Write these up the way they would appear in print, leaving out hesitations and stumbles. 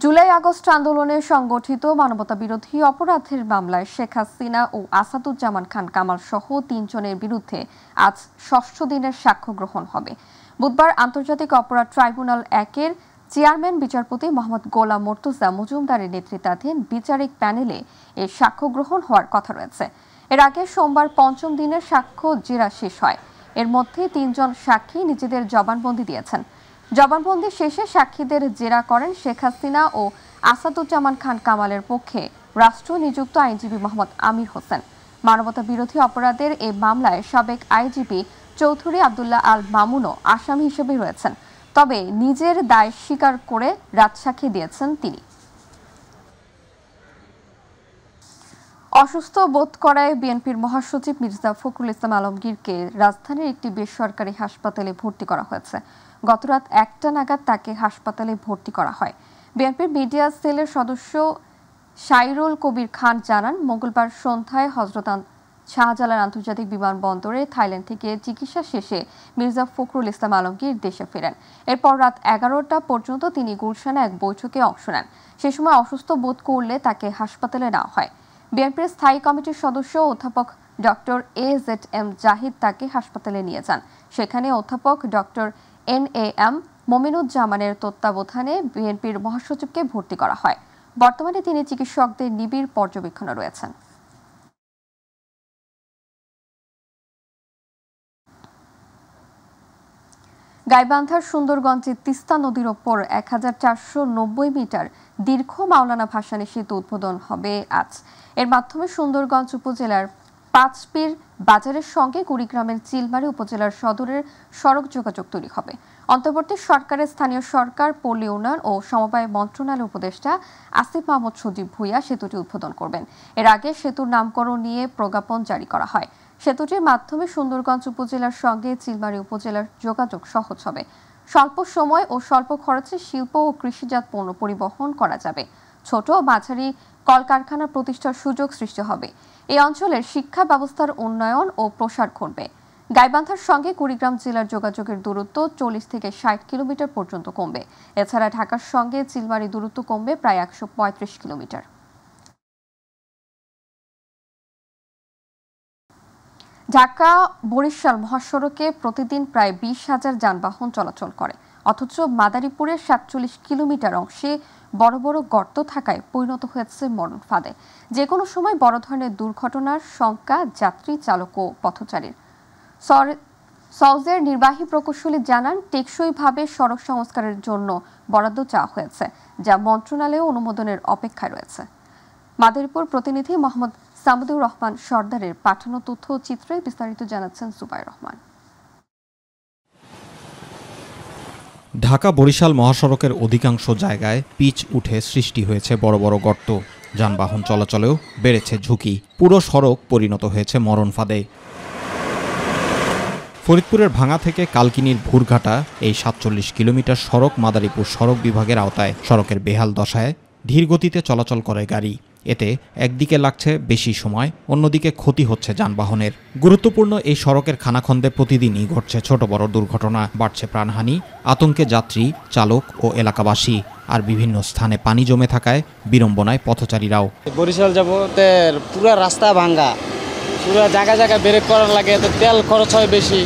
July August আন্দোলনে সংগঠিত মানবতাবিরোধী অপরাধের মামলায় শেখ হাসিনা ও আসাদুজ্জামান খান কামাল সহ 3 জনের বিরুদ্ধে আজ 6ষ্ঠ দিনের সাক্ষ্য গ্রহণ হবে। বুধবার আন্তর্জাতিক অপরাধ ট্রাইব্যুনাল 1-এর চেয়ারম্যান বিচারপতি মোহাম্মদ গোলাম মুর্তজা মজুমদারের নেতৃত্বাধীন বিচারিক প্যানেলে এর সাক্ষ্য গ্রহণ হওয়ার কথা রয়েছে। এর আগে সোমবার 5ম দিনের সাক্ষ্য জেরা শেষ হয়। এর মধ্যে 3 জন সাক্ষী নিজেদের জবানবন্দি দিয়েছেন। জবানবন্দি শেষে সাক্ষীদের জেরা করেন শেখ হাসিনা ও আসাদুজ্জামান খান কামালের পক্ষে রাষ্ট্র নিযুক্ত আইনজীবী মোহাম্মদ আমির হোসেন। মানবতা বিরোধী অপরাধের এই মামলায় সাবেক আইজিপি চৌধুরী আব্দুল্লাহ আল মামুনও আসামি হিসেবে রয়েছেন, তবে নিজের দায় স্বীকার করে রাজসাক্ষী দিয়েছেন তিনি। অসুস্থ বোধ করায় বিএনপির মহাসচিব মির্জা ফখরুল ইসলাম আলমগীরকে রাজধানীর একটি বেসরকারি হাসপাতালে ভর্তি করা হয়েছে। গতরাত 1টা নাগাদ তাকে হাসপাতালে ভর্তি করা হয়। বিএনপির মিডিয়া সেলের সদস্য শাইরুল কবির খান জানান, মঙ্গলবার সন্ধ্যায় হযরত শাহজালাল আন্তর্জাতিক বিমানবন্দরে থাইল্যান্ড থেকে চিকিৎসা শেষে মির্জা ফখরুল ইসলাম আলমগীর দেশে ফেরেন। এরপর রাত 11টা পর্যন্ত তিনি গুলশানে এক বৈঠকে অংশ নেন। সে সময় অসুস্থ বোধ করলে তাকে হাসপাতালে নেওয়া হয়। বিএনপির স্থায়ী কমিটির সদস্য অধ্যাপক ডক্টর AZM জাহিদ তাকে হাসপাতালে নিয়ে যান। সেখানে অধ্যাপক ডক্টর NAM মমিনুজ্জামানের তত্ত্বাবধানে বিএনপির মহাসচিবকে ভর্তি করা হয়। বর্তমানে তিনি চিকিৎসকদের নিবিড় পর্যবেক্ষণে রয়েছেন। গাইবান্ধার সুন্দরগঞ্জে তিস্তা নদীর ওপর 1490 মিটার দীর্ঘ মাওলানা ভাসানী সেতু উদ্বোধন হবে আজ। এর মাধ্যমে সুন্দরগঞ্জ উপজেলার পাঁচপীর বাজারের সঙ্গে কুড়িগ্রামের চিলমারী উপজেলার সদরের সড়ক যোগাযোগ তৈরি হবে। অন্তর্বর্তী সরকারের স্থানীয় সরকার, পল্লী উন্নয়ন ও সমবায় মন্ত্রণালয়ের উপদেষ্টা আসিফ মাহমুদ সজীব ভূঁইয়া সেতুটি উদ্বোধন করবেন। এর আগে সেতুর নামকরণ নিয়ে প্রজ্ঞাপন জারি করা হয়। সেতুটির মাধ্যমে সুন্দরগঞ্জ উপজেলার সঙ্গে চিলমারী উপজেলার যোগাযোগ সহজ হবে। স্বল্প সময় ও স্বল্প খরচে শিল্প ও কৃষিজাত পণ্য পরিবহন করা যাবে। ছোট ও মাঝারি কলকারখানা প্রতিষ্ঠার সুযোগ সৃষ্টি হবে। এই অঞ্চলের শিক্ষা ব্যবস্থার উন্নয়ন ও প্রসার ঘটবে। গাইবান্ধার সঙ্গে কুড়িগ্রাম জেলার যোগাযোগের দূরত্ব 40 থেকে 60 কিলোমিটার পর্যন্ত কমবে। এছাড়া ঢাকার সঙ্গে চিলমারী দূরত্ব কমবে প্রায় 135 কিলোমিটার। ঢাকা বরিশাল মহাসড়কে প্রতিদিন প্রায় 20,000 যানবাহন চলাচল করে, অথচ মাদারীপুরের 47 কিলোমিটার অংশে বড় বড় গর্ত থাকায় পরিণত হয়েছে মরণ ফাঁদে। যে কোনো সময় বড় ধরনের দুর্ঘটনার শঙ্কা যাত্রী, চালক ও পথচারীর। সওজের নির্বাহী প্রকৌশলী জানান, টেকসইভাবে সড়ক সংস্কারের জন্য বরাদ্দ চাওয়া হয়েছে, যা মন্ত্রণালয়ে অনুমোদনের অপেক্ষায় রয়েছে। মাদারীপুর প্রতিনিধি মোহাম্মদ সামুদুর রহমান সর্দারের পাঠানো তথ্য চিত্রে বিস্তারিত জানাচ্ছেন সুবাই রহমান। ঢাকা বরিশাল মহাসড়কের অধিকাংশ জায়গায় পিচ উঠে সৃষ্টি হয়েছে বড় বড় গর্ত। যানবাহন চলাচলেও বেড়েছে ঝুঁকি। পুরো সড়ক পরিণত হয়েছে মরণ ফাঁদে। ফরিদপুরের ভাঙা থেকে কালকিনির ভুরঘাটা এই 47 কিলোমিটার সড়ক মাদারীপুর সড়ক বিভাগের আওতায়। সড়কের বেহাল দশায় ধীর গতিতে চলাচল করে গাড়ি। এতে একদিকে লাগছে বেশি সময়, অন্যদিকে ক্ষতি হচ্ছে যানবাহনের। গুরুত্বপূর্ণ এই সড়কের খানাখন্দে প্রতিদিনই ঘটছে ছোট বড় দুর্ঘটনা। বাড়ছে প্রাণহানি, আতঙ্কে যাত্রী, চালক ও এলাকাবাসী। আর বিভিন্ন স্থানে পানি জমে থাকায় বিড়ম্বনায় পথচারীরাও। বরিশাল যাবতের পুরো রাস্তা ভাঙ্গা, পুরো জায়গায় জায়গায় ব্রেক করার লাগে, তো তেল খরচ হয় বেশি।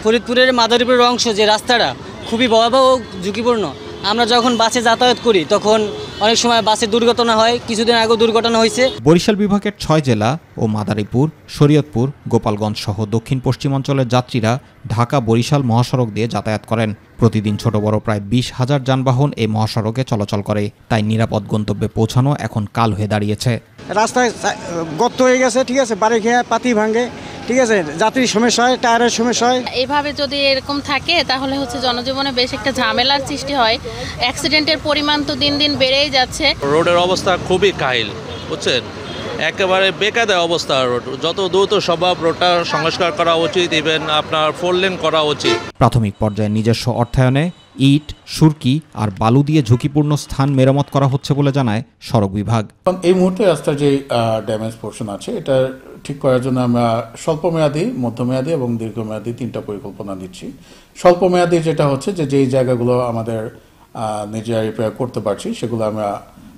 ফরিদপুরের মাদারীপুরের অংশ যে রাস্তাটা খুবই ভয়াবহ ও ঝুঁকিপূর্ণ। আমরা যখন বাসে যাতায়াত করি তখন অনেক সময় বাসে দুর্ঘটনা হয়। কিছুদিন আগেও দুর্ঘটনা হয়েছে। বরিশাল বিভাগের 6 জেলা ও মাদারীপুর, শরীয়তপুর, গোপালগঞ্জ সহ দক্ষিণ পশ্চিমাঞ্চলের যাত্রীরা ঢাকা বরিশাল মহাসড়ক দিয়ে যাতায়াত করেন। প্রতিদিন ছোট বড় প্রায় 20,000 যানবাহন এই মহাসড়কে চলাচল করে। তাই নিরাপদ গন্তব্যে পৌঁছানো এখন কাল হয়ে দাঁড়িয়েছে। রাস্তায় গর্ত হয়ে গেছে, ঠিক আছে, বাড়ি খেয়ে পাতি ভাঙে, ঠিক আছে, যাত্রীর সমস্যা হয়, টায়ারের সমস্যা হয়। এইভাবে যদি এরকম থাকে তাহলে জনজীবনে বেশ একটা ঝামেলার সৃষ্টি হয়। অ্যাক্সিডেন্টের পরিমাণ তো দিন দিন বেড়েই যাচ্ছে। রোডের অবস্থা খুবই কাহিল, বুঝছেন, একেবারে বেকায়দা অবস্থা। রোড যত দ্রুত সম্ভব রোডটা সংস্কার করা উচিত, ইভেন আপনার 4 লেন করা উচিত। প্রাথমিক পর্যায়ে নিজস্ব অর্থায়নে ইট, সুরকি আর বালু দিয়ে ঝুঁকিপূর্ণ স্থান মেরামত করা হচ্ছে বলে জানায় সড়ক বিভাগ। এই মুহূর্তে রাস্তার যে ড্যামেজ পোর্শন আছে এটা ঠিক করার জন্য আমরা স্বল্পমেয়াদী, মধ্যমেয়াদী এবং দীর্ঘমেয়াদী 3টা পরিকল্পনা দিচ্ছি। স্বল্পমেয়াদী যেটা হচ্ছে যেই জায়গাগুলো আমাদের নিজে রিপেয়ার করতে পারছি, সেগুলো আমরা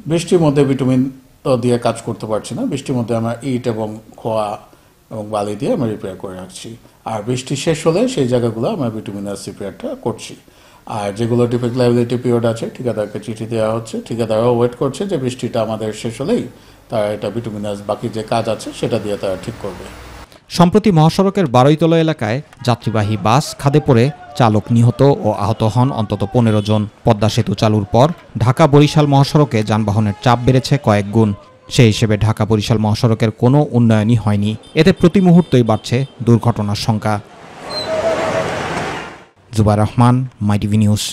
বৃষ্টির মধ্যে ভিটামিন দিয়ে কাজ করতে পারছি না। বৃষ্টির মধ্যে আমরা ইট এবং খোয়া এবং বালি দিয়ে আমরা রিপেয়ার করে রাখছি। আর বৃষ্টি শেষ হলে সেই জায়গাগুলো আমরা ভিটামিনাস রিপেয়ারটা করছি। আর যেগুলো ডিফেক্ট লাইবিলিটি পিরিয়ড আছে, ঠিকাদারকে চিঠি দেওয়া হচ্ছে, ঠিকাদারও ওয়েট করছে যে বৃষ্টিটা আমাদের শেষ হলেই তারা এটা ভিটামিনাস বাকি যে কাজ আছে সেটা দিয়ে তারা ঠিক করবে। সম্প্রতি মহাসড়কের বারৈতলা এলাকায় যাত্রীবাহী বাস খাদে পড়ে চালক নিহত ও আহত হন অন্তত 15 জন। পদ্মা সেতু চালুর পর ঢাকা বরিশাল মহাসড়কে যানবাহনের চাপ বেড়েছে কয়েক গুণ। সেই হিসেবে ঢাকা বরিশাল মহাসড়কের কোনো উন্নয়নই হয়নি। এতে প্রতি মুহূর্তেই বাড়ছে দুর্ঘটনার সংখ্যা। Zubair Rahman, my TV news.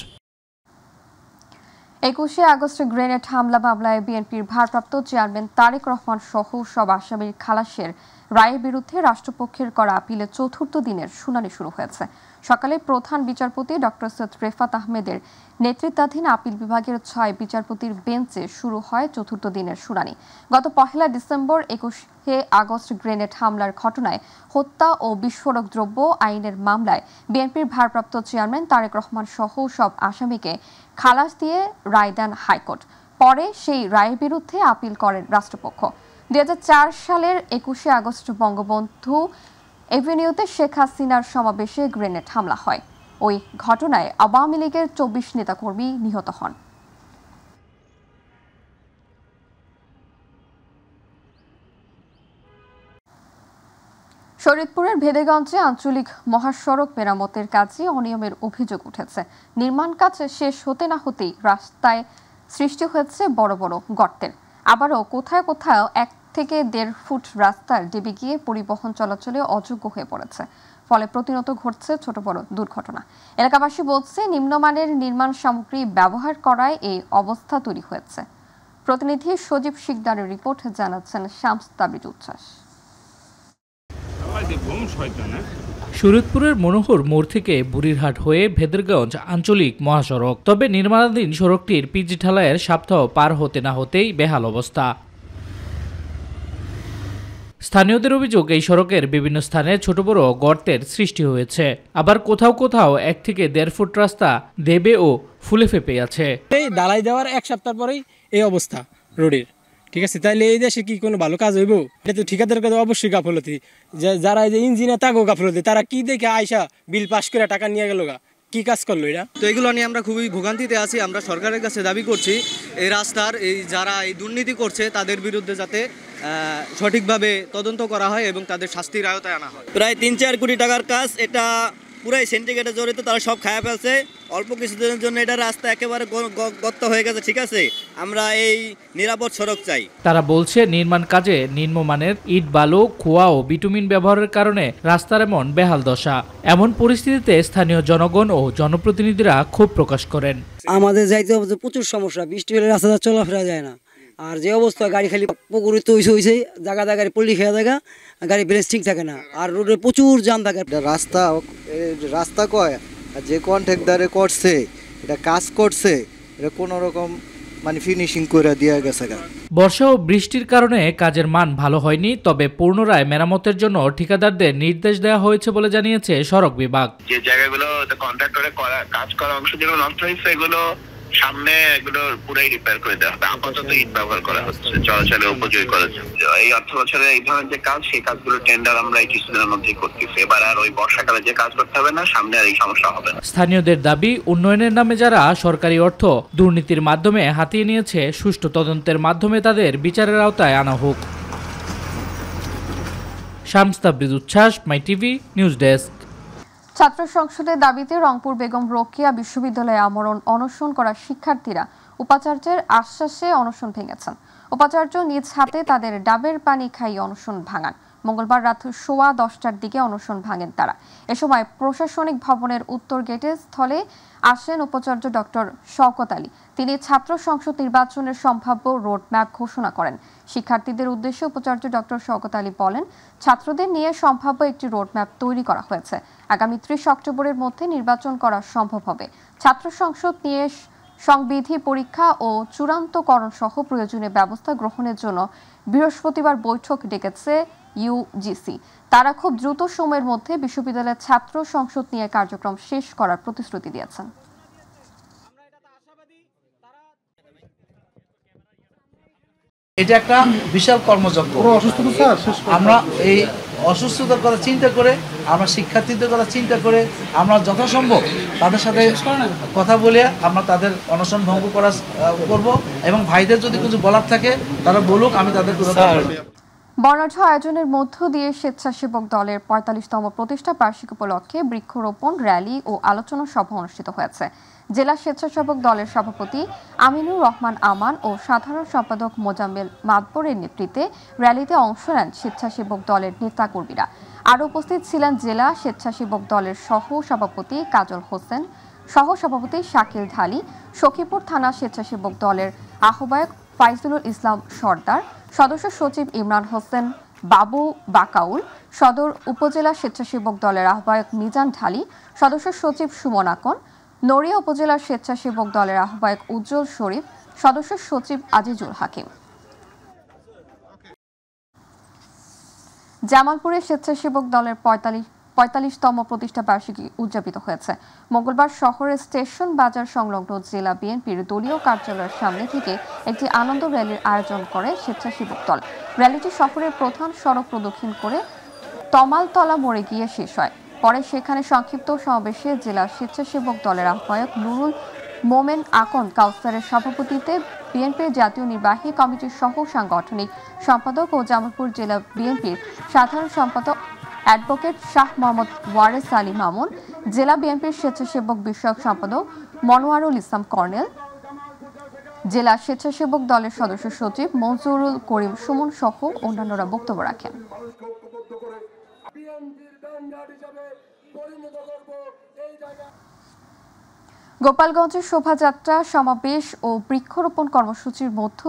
21শে আগস্টে গ্রেনেড হামলা মামলায় বিএনপির ভারপ্রাপ্ত চেয়ারম্যান তারেক রহমান সহ সব আসামির খালাসের রায়ের বিরুদ্ধে রাষ্ট্রপক্ষের করা আপিলে চতুর্থ দিনের শুনানি শুরু হয়েছে। সকালে প্রধান বিচারপতি ডক্টর সৈয়দ রেফাত আহমেদের নেতৃত্বাধীন আপিল বিভাগের 6 বিচারপতির বেঞ্চে শুরু হয় চতুর্থ দিনের শুনানি। গত 1 ডিসেম্বর 21শে আগস্ট গ্রেনেড হামলার ঘটনায় হত্যা ও বিস্ফোরক দ্রব্য আইনের মামলায় বিএনপির ভারপ্রাপ্ত চেয়ারম্যান তারেক রহমান সহ সব আসামিকে খালাস দিয়ে রায় দেন হাইকোর্ট। পরে সেই রায়ের বিরুদ্ধে আপিল করেন রাষ্ট্রপক্ষ। 2004 সালের 21শে আগস্ট বঙ্গবন্ধু এভিনিউতে শেখ হাসিনার সমাবেশে গ্রেনেড হামলা হয়। ওই ঘটনায় আওয়ামী লীগের 24 নেতাকর্মী নিহত হন। শরীয়তপুরের ভেদেগঞ্জে আঞ্চলিক মহাসড়ক মেরামতের কাজে অনিয়মের অভিযোগ উঠেছে। নির্মাণ কাজ শেষ হতে না হতেই রাস্তায় সৃষ্টি হয়েছে বড় বড় গর্তের। আবারও কোথাও কোথাও 1 থেকে 1.5 ফুট রাস্তার ডেবে গিয়ে পরিবহন চলাচলে অযোগ্য হয়ে পড়েছে। ফলে প্রতিনিয়ত ঘটছে ছোট বড় দুর্ঘটনা। এলাকাবাসী বলছে নিম্নমানের নির্মাণ সামগ্রী ব্যবহার করায় এই অবস্থা তৈরি হয়েছে। প্রতিনিধি সজীব শিকদারের রিপোর্ট জানাচ্ছেন শামস তাবরিজ উচ্ছ্বাস। শরীয়তপুরের মনোহর মোড় থেকে বুড়িরহাট হয়ে ভেদেরগঞ্জ আঞ্চলিক মহাসড়ক। তবে নির্মাণাধীন সড়কটির পিচ ঢালাইয়ের সপ্তাহ পার হতে না হতেই বেহাল অবস্থা। স্থানীয়দের অভিযোগ, এই সড়কের বিভিন্ন স্থানে ছোট বড় গর্তের সৃষ্টি হয়েছে। আবার কোথাও কোথাও 1 থেকে 1.5 ফুট রাস্তা দেবে ও ফুলে ফেপে আছে। এই ঢালাই দেওয়ার 1 সপ্তাহ পরেই এই অবস্থা রোডের। ঠিক আছে, তাইলে এই দেশে কি কোনো ভালো কাজ হইব? এটা তো ঠিকাদারের কাছে অবশ্যই গাফলতি। যারা এই যে ইঞ্জিনিয়ার তাকেও গাফলতি। তারা কি দেখে আয়সা বিল পাস করে টাকা নিয়ে গেল, কি কাজ করলো এটা? তো এগুলো নিয়ে আমরা খুবই ভোগান্তিতে আছি। আমরা সরকারের কাছে দাবি করছি এই রাস্তার যারা এই দুর্নীতি করছে তাদের বিরুদ্ধে যাতে সঠিকভাবে তদন্ত করা হয় এবং তাদের শাস্তির আওতায় আনা হয়। প্রায় 3-4 কোটি টাকার কাজ, এটা পুরাই সিন্ডিকেটে জড়িত, তারা সব খায়া ফেলছে। অল্প কিছুদিনের জন্য এটা রাস্তা একেবারে গর্ত হয়ে গেছে। ঠিক আছে, আমরা এই নিরাপদ সড়ক চাই। তারা বলছে নির্মাণ কাজে নিম্নমানের ইট, বালু, খোয়া ও বিটুমিন ব্যবহারের কারণে রাস্তার এমন বেহাল দশা। এমন পরিস্থিতিতে স্থানীয় জনগণ ও জনপ্রতিনিধিরা ক্ষোভ প্রকাশ করেন। আমাদের যাইতে হবে প্রচুর সমস্যা, বৃষ্টি হলে রাস্তা চলাফেরা যায় না। আর যে অবস্থা, গাড়ি খালি পুকুরে তো হয়েছে, জায়গা জায়গায় পল্লি খেয়া জায়গা, গাড়ি ব্যালেন্স ঠিক থাকে না, আর রোডে প্রচুর জ্যাম থাকে। রাস্তা কয় যে কন্ট্রাক্টরে করছে, এটা কাজ করছে, এটা কোনো রকম মানে ফিনিশিং করে দেওয়া গেছে। বর্ষা ও বৃষ্টির কারণে কাজের মান ভালো হয়নি, তবে পুনরায় মেরামতের জন্য ঠিকাদারদের নির্দেশ দেওয়া হয়েছে বলে জানিয়েছে সড়ক বিভাগ। যে জায়গাগুলো কন্ট্রাক্টরে কাজ করা অংশ যেগুলো নষ্ট হয়েছে, এগুলো সামনে এগুলো পুরাই রিপেয়ার করে দেওয়া হবে। আপাতত ইট ব্যবহার করা হচ্ছে, চলাচলে উপযোগী করার জন্য। এই অর্থ বছরে এই ধরনের যে কাজ, সেই কাজগুলো টেন্ডার আমরা এই কিছুদিনের মধ্যেই করতেছি। এবার আর ওই বর্ষাকালে যে কাজ করতে হবে না, সামনে আর এই সমস্যা হবে না। স্থানীয়দের দাবি, উন্নয়নের নামে যারা সরকারি অর্থ দুর্নীতির মাধ্যমে হাতিয়ে নিয়েছে, সুষ্ঠু তদন্তের মাধ্যমে তাদের বিচারের আওতায় আনা হোক। শামস তাবরিজ উচ্ছ্বাস, মাইটিভি নিউজ ডেস্ক। ছাত্র সংসদের দাবিতে রংপুর বেগম রোকেয়া বিশ্ববিদ্যালয়ে আমরণ অনশন করা শিক্ষার্থীরা উপাচার্যের আশ্বাসে অনশন ভেঙেছেন। উপাচার্য নিজ হাতে তাদের ডাবের পানি খাইয়ে অনশন ভাঙান। মঙ্গলবার রাত 10:15টার দিকে অনশন ভাঙেন তারা। এ সময় প্রশাসনিক ভবনের উত্তর গেটের স্থলে আসেন উপাচার্য ডক্টর শওকত আলী। তিনি ছাত্র সংসদ নির্বাচনের সম্ভাব্য রোডম্যাপ ঘোষণা করেন। শিক্ষার্থীদের উদ্দেশ্যে উপাচার্য ডক্টর শওকত আলী বলেন, ছাত্রদের নিয়ে সম্ভাব্য একটি রোডম্যাপ তৈরি করা হয়েছে। আগামী 30 অক্টোবরের মধ্যে নির্বাচন করা সম্ভব হবে। ছাত্র সংসদ নিয়ে সংবিধি পরীক্ষা ও চূড়ান্তকরণ সহ প্রয়োজনীয় ব্যবস্থা গ্রহণের জন্য বৃহস্পতিবার বৈঠক ডেকেছে ইউজিসি। তারা খুব দ্রুত সময়ের মধ্যে বিশ্ববিদ্যালয়ের ছাত্র সংসদ নিয়ে কার্যক্রম শেষ করার প্রতিশ্রুতি দিয়েছেন। এটা একটা বিশাল কর্মযজ্ঞ। আমরা এই অসুস্থতার কথা চিন্তা করে, আমরা শিক্ষার্থীদের কথা চিন্তা করে আমরা যথাসম্ভব তাদের সাথে কথা বলে আমরা তাদের অনশন ভঙ্গ করব এবং ভাইদের যদি কিছু বলার থাকে তারা বলুক, আমি তাদের কথা। বর্ণাঢ্য আয়োজনের মধ্য দিয়ে স্বেচ্ছাসেবক দলের ৪৫তম প্রতিষ্ঠা বার্ষিকী উপলক্ষে বৃক্ষরোপণ র্যালি ও আলোচনা সভা অনুষ্ঠিত হয়েছে। জেলা স্বেচ্ছাসেবক দলের সভাপতি আমিনুর রহমান আমান ও সাধারণ সম্পাদক মোজাম্মেল মাতবরের নেতৃত্বে র্যালিতে অংশ নেন স্বেচ্ছাসেবক দলের নেতাকর্মীরা। আরও উপস্থিত ছিলেন জেলা স্বেচ্ছাসেবক দলের সহ সভাপতি কাজল হোসেন, সহ সভাপতি শাকিল ঢালি, সখীপুর থানা স্বেচ্ছাসেবক দলের আহ্বায়ক ফাইজুল ইসলাম সর্দার, সদস্য সচিব ইমরান হোসেন বাবু বাকাউল, সদর উপজেলা স্বেচ্ছাসেবক দলের আহ্বায়ক মিজান ঢালি, সদস্য সচিব সুমন আকন, নড়িয়া উপজেলা স্বেচ্ছাসেবক দলের আহ্বায়ক উজ্জ্বল শরীফ, সদস্য সচিব আজিজুল হাকিম। জামালপুরে স্বেচ্ছাসেবক দলের ৪৫তম প্রতিষ্ঠা বার্ষিকী উদযাপিত হয়েছে। মঙ্গলবার শহরের স্টেশন বাজার সংলগ্ন জেলা বিএনপির দলীয় কার্যালয়ের সামনে থেকে একটি আনন্দ র্যালির আয়োজন করে স্বেচ্ছাসেবক দল। র্যালিটি শহরের প্রধান সড়ক প্রদক্ষিণ করে তমালতলা মোড়ে গিয়ে শেষ হয়। পরে সেখানে সংক্ষিপ্ত সমাবেশে জেলা স্বেচ্ছাসেবক দলের আহ্বায়ক নুরুল মোমেন আকন কাউসারের সভাপতিত্বে বিএনপির জাতীয় নির্বাহী কমিটির সহ সাংগঠনিক সম্পাদক ও জামালপুর জেলা বিএনপির সাধারণ সম্পাদক অ্যাডভোকেট শাহ মোহাম্মদ ওয়ারেস আলী মামুন, জেলা বিএনপির স্বেচ্ছাসেবক বিষয়ক সম্পাদক মনোয়ারুল ইসলাম কর্নেল, জেলা স্বেচ্ছাসেবক দলের সদস্য সচিব মনজুরুল করিম সুমন সহ অন্যান্যরা বক্তব্য রাখেন। গোপালগঞ্জের শোভাযাত্রা, সমাবেশ ও বৃক্ষরোপণ কর্মসূচির মধ্য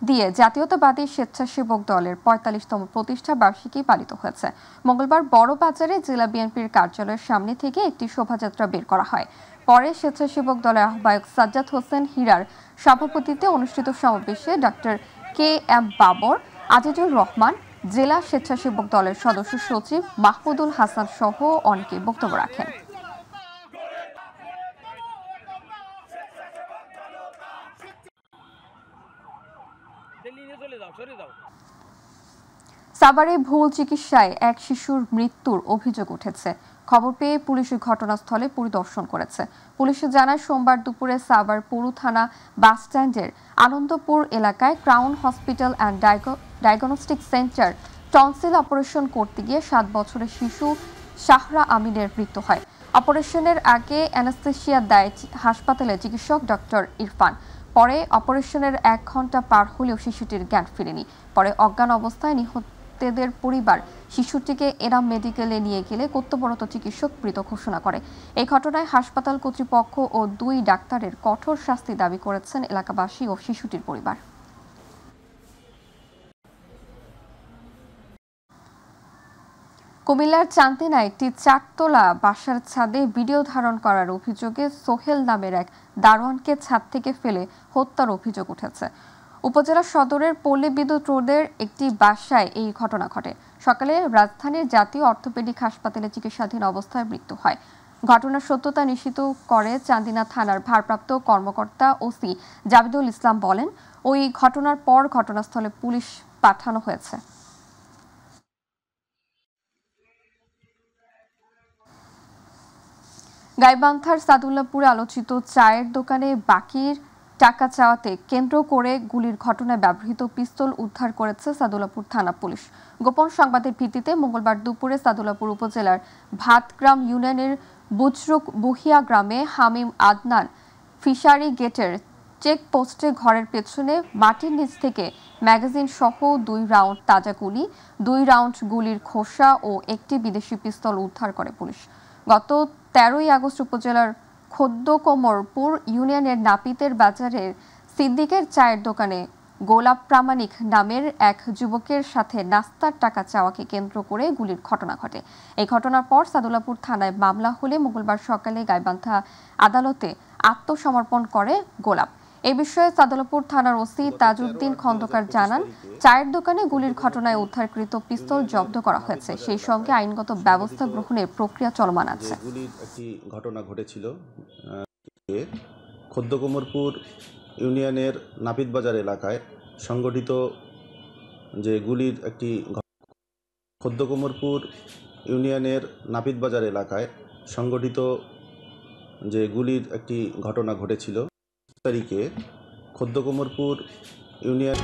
দিয়ে জাতীয়তাবাদী স্বেচ্ছাসেবক দলের ৪৫তম প্রতিষ্ঠা বার্ষিকী পালিত হয়েছে। মঙ্গলবার বড় বাজারে জেলা বিএনপির কার্যালয়ের সামনে থেকে একটি শোভাযাত্রা বের করা হয়। পরে স্বেচ্ছাসেবক দলের আহ্বায়ক সাজ্জাদ হোসেন হীরার সভাপতিত্বে অনুষ্ঠিত সমাবেশে doctor K M Babar, Azizur Rahman, জেলা স্বেচ্ছাসেবক দলের সদস্য সচিব মাহমুদুল হাসান সহ অনেকে বক্তব্য রাখেন। সাভারে ভুল চিকিৎসায় এক শিশুর মৃত্যুর অভিযোগ উঠেছে। খবর পেয়ে পুলিশ ঘটনাস্থলে পরিদর্শন করেছে। পুলিশ জানায়, সোমবার দুপুরে সাভার পৌর থানা বাস স্ট্যান্ডের আনন্দপুর এলাকায় crown hospital and diagnostic centre tonsil operation করতে গিয়ে 7 বছরের শিশু শাহরা আমিনের মৃত্যু হয়। অপারেশনের আগে অ্যানাস্থেসিয়া দেয় হাসপাতালের চিকিৎসক ডক্টর ইরফান। পরে অপারেশনের 1 ঘন্টা পার হলেও শিশুটির জ্ঞান ফিরেনি। পরে অজ্ঞান অবস্থায় নিহতদের পরিবার শিশুটিকে এনাম মেডিকেলে নিয়ে গেলে কর্তব্যরত চিকিৎসক মৃত ঘোষণা করে। এই ঘটনায় হাসপাতাল কর্তৃপক্ষ ও 2 ডাক্তারের কঠোর শাস্তি দাবি করেছেন এলাকাবাসী ও শিশুটির পরিবার। কুমিল্লার চান্দিনায় একটি 4তলা বাসার ছাদে ভিডিও ধারণ করার অভিযোগে সোহেল নামের এক দারোয়ানকে ছাদ থেকে ফেলে হত্যার অভিযোগ উঠেছে। উপজেলা সদরের পল্লী বিদ্যুৎ রোডের একটি বাসায় এই ঘটনা ঘটে। সকালে রাজধানীর জাতীয় অর্থোপেডিক হাসপাতালে চিকিৎসাধীন অবস্থায় মৃত্যু হয়। ঘটনার সত্যতা নিশ্চিত করে চান্দিনা থানার ভারপ্রাপ্ত কর্মকর্তা ওসি জাবিদুল ইসলাম বলেন, ওই ঘটনার পর ঘটনাস্থলে পুলিশ পাঠানো হয়েছে। গাইবান্ধার সাদুল্লাপুরে আলোচিত চায়ের দোকানে বাকির টাকা চাওয়াতে কেন্দ্র করে গুলির ঘটনায় ব্যবহৃত পিস্তল উদ্ধার করেছে সাদুল্লাপুর থানা পুলিশ। গোপন সংবাদের ভিত্তিতে মঙ্গলবার দুপুরে সাদুল্লাপুর উপজেলার ভাতগ্রাম ইউনিয়নের বুজরুক বুহিয়া গ্রামে হামিম আদনান ফিশারি গেটের চেকপোস্টে ঘরের পেছনে মাটির নিচ থেকে ম্যাগাজিন সহ 2 রাউন্ড তাজা গুলি, 2 রাউন্ড গুলির খোসা ও একটি বিদেশি পিস্তল উদ্ধার করে পুলিশ। গত 13ই আগস্ট উপজেলার খোদ্দকোমরপুর ইউনিয়নের নাপিতের বাজারের সিদ্দিকের চায়ের দোকানে গোলাপ প্রামাণিক নামের এক যুবকের সাথে নাস্তার টাকা চাওয়াকে কেন্দ্র করে গুলির ঘটনা ঘটে। এই ঘটনার পর সাদুল্লাপুর থানায় মামলা হলে মঙ্গলবার সকালে গাইবান্ধা আদালতে আত্মসমর্পণ করে গোলাপ। এই বিষয়ে সাদুল্লাপুর থানার ওসি তাজউদ্দিন খন্দকার জানান, চায়ের দোকানে গুলির ঘটনায় উদ্ধারকৃত পিস্তল জব্দ করা হয়েছে, সেই সঙ্গে আইনগত ব্যবস্থা গ্রহণের প্রক্রিয়া চলমান আছে। গুলির একটি ঘটনা ঘটেছিল খোদ্দকোমরপুর ইউনিয়নের নাপিত বাজার এলাকায় সংগঠিত যে গুলির একটি খোদ্দকুমরপুর ইউনিয়নের নাপিত বাজার এলাকায় সংগঠিত যে গুলির একটি ঘটনা ঘটেছিল তারিখে খোদ্দকুমরপুর ইউনিয়ন